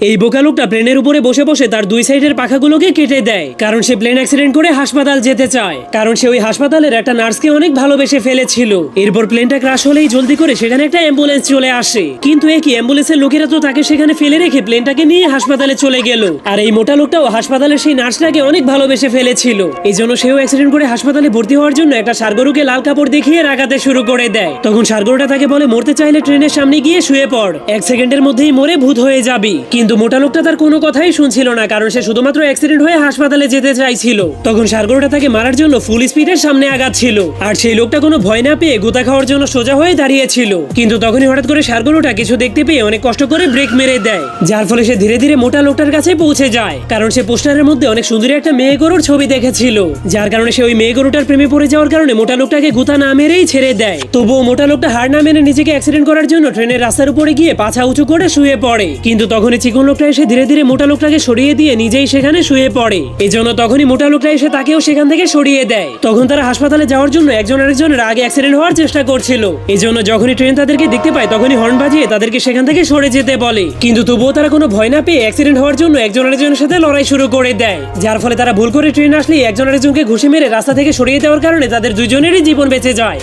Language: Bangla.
এই বোকা লোকটা প্লেনের উপরে বসে বসে তার দুই সাইডের পাখাগুলোকে কেটে দেয়, কারণ সে প্লেন অ্যাক্সিডেন্ট করে হাসপাতাল যেতে চায়, কারণ সে ওই হাসপাতালের একটা নার্সকে অনেক ভালোবেসে ফেলেছিল। এরপর প্লেনটা ক্রাশ হলেই জলদি করে সেখানে একটা অ্যাম্বুলেন্স চলে আসে, কিন্তু একই অ্যাম্বুলেন্সের লোকেরা তো তাকে সেখানে ফেলে রেখে প্লেনটাকে নিয়ে হাসপাতালে চলে গেল। আর এই মোটা লোকটাও হাসপাতালের সেই নার্সটাকে অনেক ভালোবেসে ফেলেছিল, এই জন্য সেও অ্যাক্সিডেন্ট করে হাসপাতালে ভর্তি হওয়ার জন্য একটা ষাঁড়গরুকে লাল কাপড় দেখিয়ে রাগাতে শুরু করে দেয়। তখন ষাঁড়গরুটা তাকে বলে, মরতে চাইলে ট্রেনের সামনে গিয়ে শুয়ে পড়, 1 সেকেন্ডের মধ্যেই মরে ভূত হয়ে যাবি। কিন্তু মোটা লোকটা তার কোনো কথাই শুনছিল না, কারণ সে শুধুমাত্র অ্যাক্সিডেন্ট হয়ে হাসপাতালে যেতে চাইছিল। তখন ষাঁড়গরুটা তাকে মারার জন্য ফুল স্পিডের সামনে আগাচ্ছিল, আর সেই লোকটা কোনো ভয় না পেয়ে গোতা খাওয়ার জন্য সোজা হয়ে দাঁড়িয়েছিল। কিন্তু তখনই হঠাৎ করে ষাঁড়গরুটা কিছু দেখতে পেয়ে অনেক কষ্ট করে ব্রেক মেরে দেয়, যার ফলে সে ধীরে ধীরে মোটা লোকটার কাছে পৌঁছে যায়, কারণ সে পোস্টারের মধ্যে অনেক সুন্দরী একটা মেয়ে গরুর ছবি দেখেছিল, যার কারণে সে ওই মেয়ে গরুটার প্রেমে পড়ে যাওয়ার কারণে মোটা লোকটাকে গুতা না মেরেই ছেড়ে দেয়। তবুও মোটা লোকটা হার না মেনে নিজেকে অ্যাক্সিডেন্ট করার জন্য ট্রেনের রাস্তার উপরে গিয়ে পাছা উঁচু করে শুয়ে পড়ে। কিন্তু তখনই চিকন লোকটা এসে ধীরে ধীরে মোটা লোকটাকে সরিয়ে দিয়ে নিজেই সেখানে শুয়ে পড়ে, এজন্য তখনই মোটা লোকটা এসে তাকেও সেখান থেকে সরিয়ে দেয়। তখন তারা হাসপাতালে যাওয়ার জন্য একজন আরেকজনের আগে অ্যাক্সিডেন্ট হওয়ার চেষ্টা করছিল, এজন্য যখনই ট্রেন তাদেরকে দেখতে পায় তখনই হর্ন বাজিয়ে তাদেরকে সেখান থেকে সরে যেতে বলে। কিন্তু তবুও তারা কোনো ভয় না পেয়ে অ্যাক্সিডেন্ট হওয়ার জন্য একজন আরেকজনের সাথে লড়াই শুরু করে দেয়, যার ফলে তারা ভুল করে ট্রেন আসলে একজন আরেকজনকে ঘুষি মেরে রাস্তা থেকে সরিয়ে দেওয়ার কারণে তাদের দুজনেরই জীবন বেঁচে যায়।